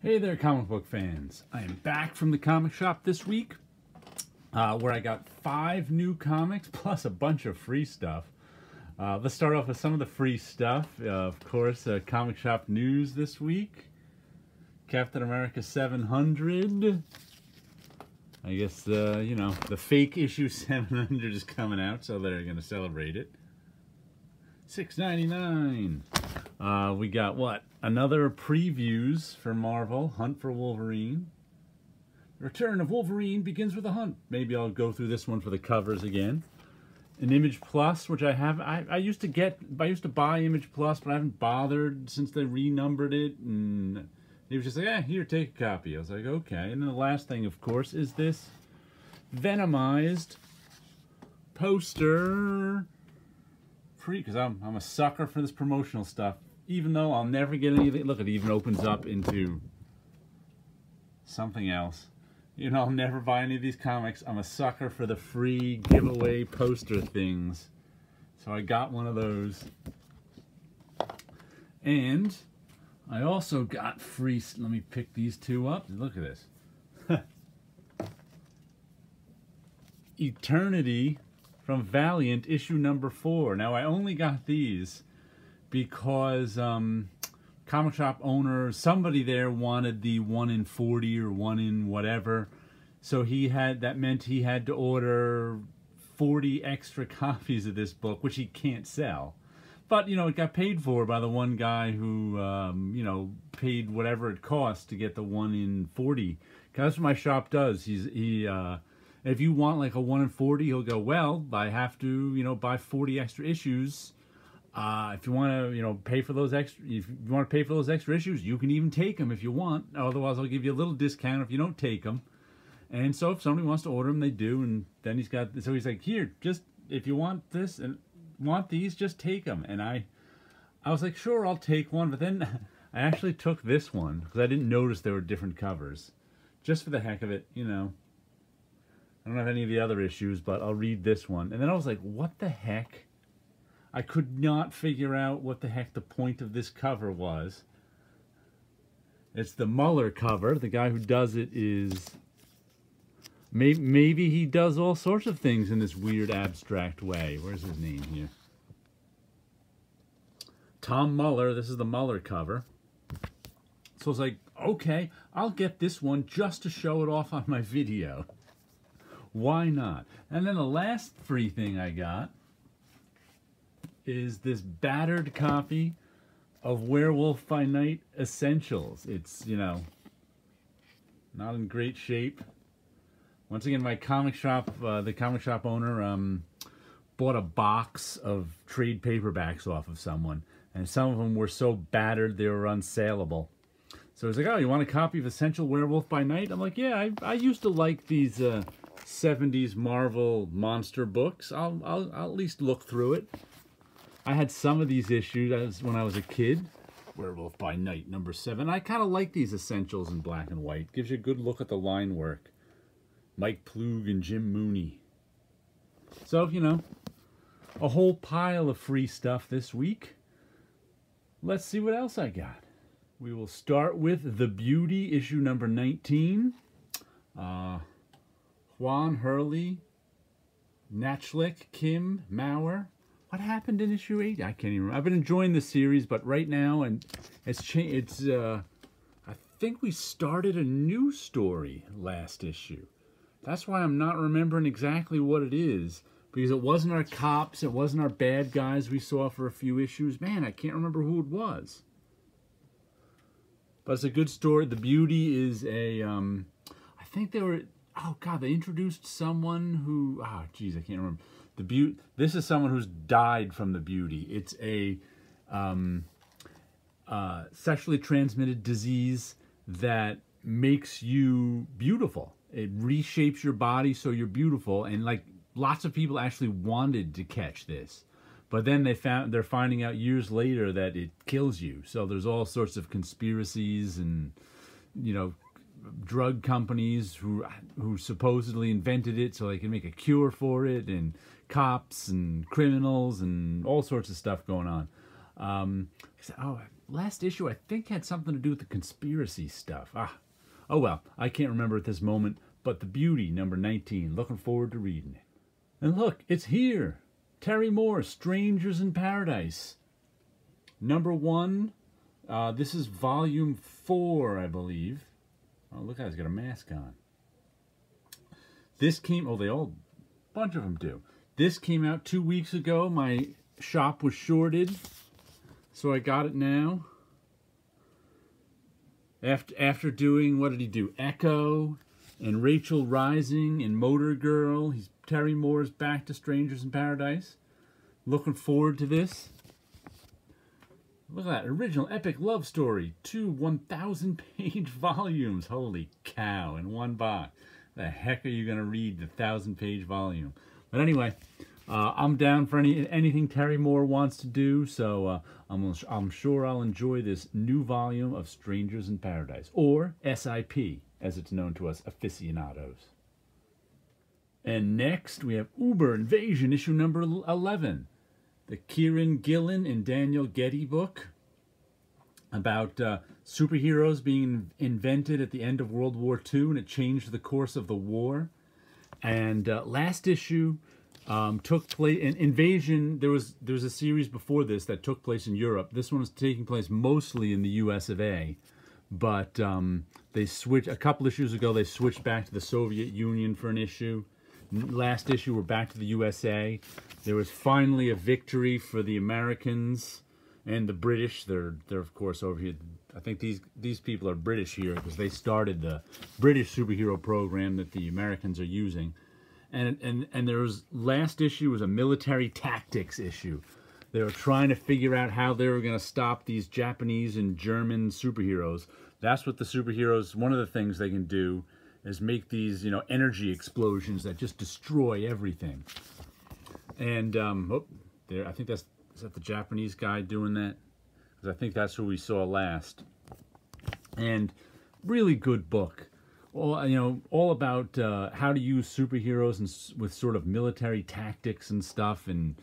Hey there, comic book fans. I am back from the comic shop this week, where I got 5 new comics plus a bunch of free stuff. Let's start off with some of the free stuff. Of course, comic shop news this week. Captain America 700. I guess, the fake issue 700 is coming out, so they're going to celebrate it. $6.99. We got what? Another previews for Marvel, Hunt for Wolverine. The Return of Wolverine begins with a hunt. Maybe I'll go through this one for the covers again. An Image Plus, which I used to buy Image Plus, but I haven't bothered since they renumbered it, and he was just like, here, take a copy. I was like, okay. And then the last thing, of course, is this Venomized poster. Because I'm a sucker for this promotional stuff. Even though I'll never get anything. Look, it even opens up into something else. You know, I'll never buy any of these comics. I'm a sucker for the free giveaway poster things. So I got one of those. And I also got free. Let me pick these two up. Look at this. Eternity from Valiant, issue number 4. Now, I only got these because comic shop owner, somebody there wanted the 1 in 40 or 1 in whatever. So that meant he had to order 40 extra copies of this book, which he can't sell. But, it got paid for by the one guy who, paid whatever it cost to get the 1 in 40. Because that's what my shop does. If you want like a 1 in 40, he'll go, well, I have to, buy 40 extra issues. If you want to, pay for those extra, if you want to pay for those extra issues, you can even take them if you want. Otherwise, I'll give you a little discount if you don't take them. And so if somebody wants to order them, they do. And then he's like, here, just if you want this and want these, just take them. And I was like, sure, I'll take one. But then I actually took this one because I didn't notice there were different covers, just for the heck of it, I don't have any of the other issues, but I'll read this one. And then I was like, what the heck? I could not figure out what the heck the point of this cover was. It's the Muller cover. The guy who does it is... Maybe he does all sorts of things in this weird abstract way. Where's his name here? Tom Muller. This is the Muller cover. So I was like, okay, I'll get this one just to show it off on my video. Why not? And then the last free thing I got is this battered copy of Werewolf by Night Essentials. It's, not in great shape. Once again, my comic shop, the comic shop owner bought a box of trade paperbacks off of someone. And some of them were so battered they were unsaleable. So he's like, oh, you want a copy of Essential Werewolf by Night? I'm like, yeah, I used to like these... 70s Marvel monster books. I'll at least look through it. I had some of these issues when I was a kid. Werewolf by Night, number 7. I kind of like these Essentials in black and white. Gives you a good look at the line work. Mike Ploog and Jim Mooney. So, a whole pile of free stuff this week. Let's see what else I got. We will start with The Beauty, issue number 19. Juan Hurley, Nachlik, Kim, Mauer. What happened in issue 8? I can't even remember. I've been enjoying the series, but right now, and it's changed. I think we started a new story last issue. That's why I'm not remembering exactly what it is, because it wasn't our cops, it wasn't our bad guys we saw for a few issues. Man, I can't remember who it was. But it's a good story. The Beauty is a, I think they were... Oh, God, they introduced someone who... Oh, geez, I can't remember. This is someone who's died from the Beauty. It's a sexually transmitted disease that makes you beautiful. It reshapes your body so you're beautiful. And, lots of people actually wanted to catch this. But then they're finding out years later that it kills you. So there's all sorts of conspiracies and, drug companies who supposedly invented it so they can make a cure for it, and cops and criminals and all sorts of stuff going on. last issue I think had something to do with the conspiracy stuff. Oh well, I can't remember at this moment, but The Beauty, number 19. Looking forward to reading it. And look, it's here. Terry Moore, Strangers in Paradise. Number 1. This is volume 4, I believe. Oh, look, he's got a mask on. This came, a bunch of them do. This came out 2 weeks ago. My shop was shorted, so I got it now. After doing, what did he do? Echo and Rachel Rising and Motor Girl. Terry Moore's back to Strangers in Paradise. Looking forward to this. Look at that, original epic love story. 2 1,000-page volumes. Holy cow, in one box. The heck are you going to read the 1,000-page volume? But anyway, I'm down for anything Terry Moore wants to do, so I'm sure I'll enjoy this new volume of Strangers in Paradise, or SIP, as it's known to us aficionados. And next, we have Uber Invasion, issue number 11. The Kieran Gillen and Daniel Getty book about superheroes being invented at the end of World War II, and it changed the course of the war. And last issue took place in Invasion. There was a series before this that took place in Europe. This one was taking place mostly in the U.S. of A. But they switched a couple issues ago. They switched back to the Soviet Union for an issue. Last issue, we're back to the USA. There was finally a victory for the Americans and the British. They're of course over here. I think these people are British here because they started the British superhero program that the Americans are using. And there was, last issue was a military tactics issue. They were trying to figure out how they were going to stop these Japanese and German superheroes. That's what the superheroes, one of the things they can do is make these, energy explosions that just destroy everything. And there, I think is that the Japanese guy doing that? Because I think that's who we saw last. And really good book. All about how to use superheroes and with sort of military tactics and stuff, and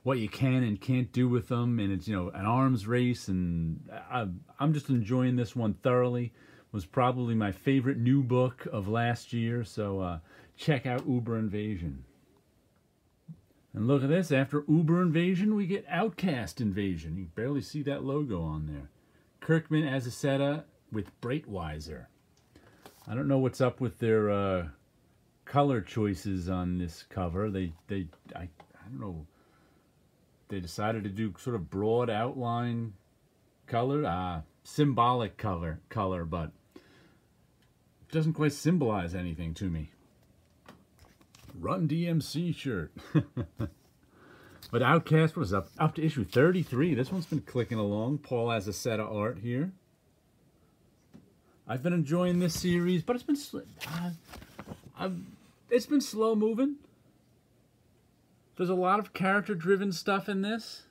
what you can and can't do with them. And it's an arms race, and I'm just enjoying this one thoroughly. Was probably my favorite new book of last year, so check out Uber Invasion. And look at this, after Uber Invasion, we get Outcast Invasion. You can barely see that logo on there. Kirkman Azaceta with Breitweiser. I don't know what's up with their color choices on this cover. I don't know. They decided to do sort of broad outline color, symbolic color, but doesn't quite symbolize anything to me. Run DMC shirt. But Outcast was up to issue 33. This one's been clicking along. Paul has a set of art here. I've been enjoying this series, but it's been slow moving. There's a lot of character-driven stuff in this.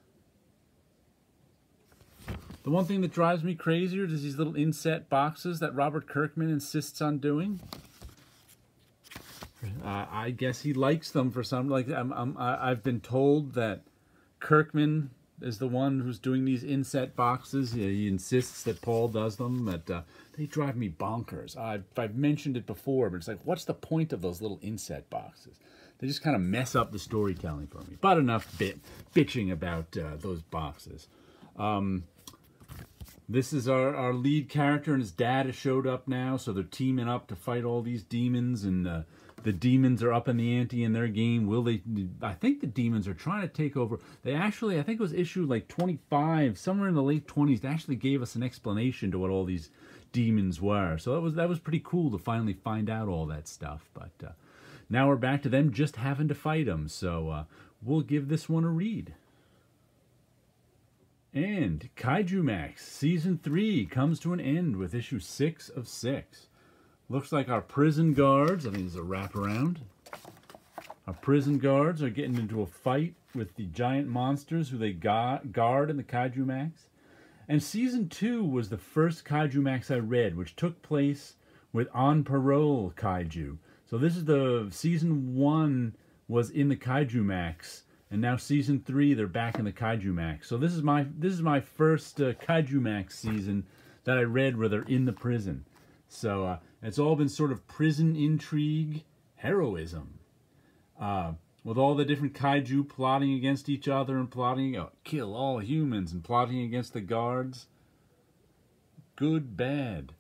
The one thing that drives me crazier is these little inset boxes that Robert Kirkman insists on doing. I guess he likes them for some. I've been told that Kirkman is the one who's doing these inset boxes. He insists that Paul does them. They drive me bonkers. I've mentioned it before, but it's like, what's the point of those little inset boxes? They just kind of mess up the storytelling for me. But enough bitching about those boxes. This is our lead character, and his dad has showed up now, so they're teaming up to fight all these demons, and the demons are up in the ante in their game. I think the demons are trying to take over. They actually, I think it was issue like 25, somewhere in the late 20s, they actually gave us an explanation to what all these demons were. So that was pretty cool to finally find out all that stuff. But now we're back to them just having to fight them. So we'll give this one a read. And Kaiju Max Season 3 comes to an end with issue 6 of 6. Looks like our prison guards, I think this is a wraparound. Our prison guards are getting into a fight with the giant monsters who they guard in the Kaiju Max. And Season 2 was the first Kaiju Max I read, which took place with On Parole Kaiju. So this is Season 1 was in the Kaiju Max, And now season 3, they're back in the Kaiju Max. So this is my first Kaiju Max season that I read where they're in the prison. So it's all been sort of prison intrigue, heroism, with all the different kaiju plotting against each other and plotting kill all humans and plotting against the guards. Good, bad.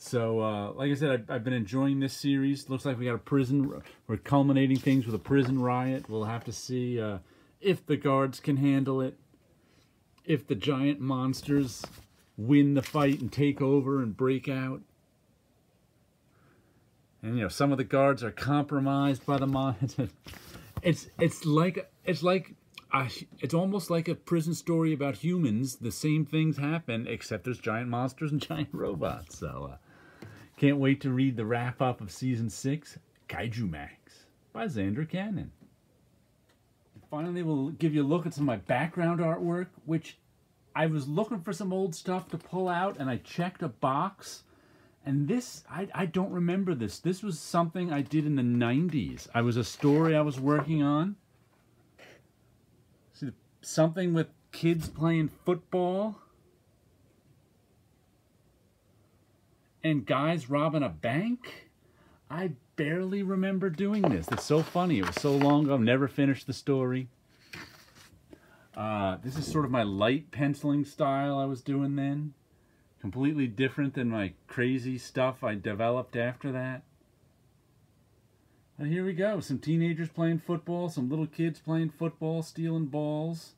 So, like I said, I've been enjoying this series. Looks like we got a prison. We're culminating things with a prison riot. We'll have to see if the guards can handle it. If the giant monsters win the fight and take over and break out. And you know, some of the guards are compromised by the monsters. It's almost like a prison story about humans. The same things happen, except there's giant monsters and giant robots. So, can't wait to read the wrap-up of Season 6, Kaiju Max, by Xander Cannon. Finally, we'll give you a look at some of my background artwork, which I was looking for some old stuff to pull out, and I checked a box. And this, I don't remember this. This was something I did in the 90s. I was a story I was working on. See, something with kids playing football. And guys robbing a bank. I barely remember doing this. It's so funny. It was so long ago. I've never finished the story. This is sort of my light penciling style I was doing then. Completely different than my crazy stuff I developed after that. And here we go. Some teenagers playing football. Some little kids playing football, stealing balls.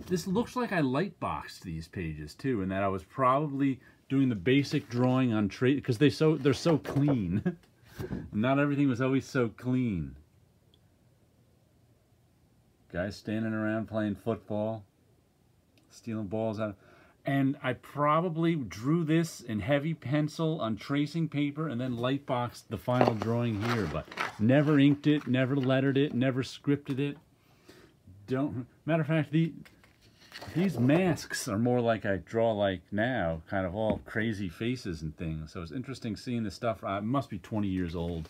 This looks like I lightboxed these pages too, and that I was probably doing the basic drawing on trade because they're so clean. Not everything was always so clean. Guys standing around playing football, stealing balls out. And I probably drew this in heavy pencil on tracing paper and then lightboxed the final drawing here, but never inked it, never lettered it, never scripted it. Matter of fact, these masks are more like I draw like now, kind of all crazy faces and things. So it's interesting seeing this stuff. I must be 20 years old,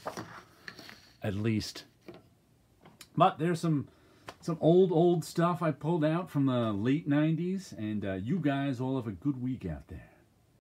at least. But there's some old stuff I pulled out from the late 90s, and you guys all have a good week out there.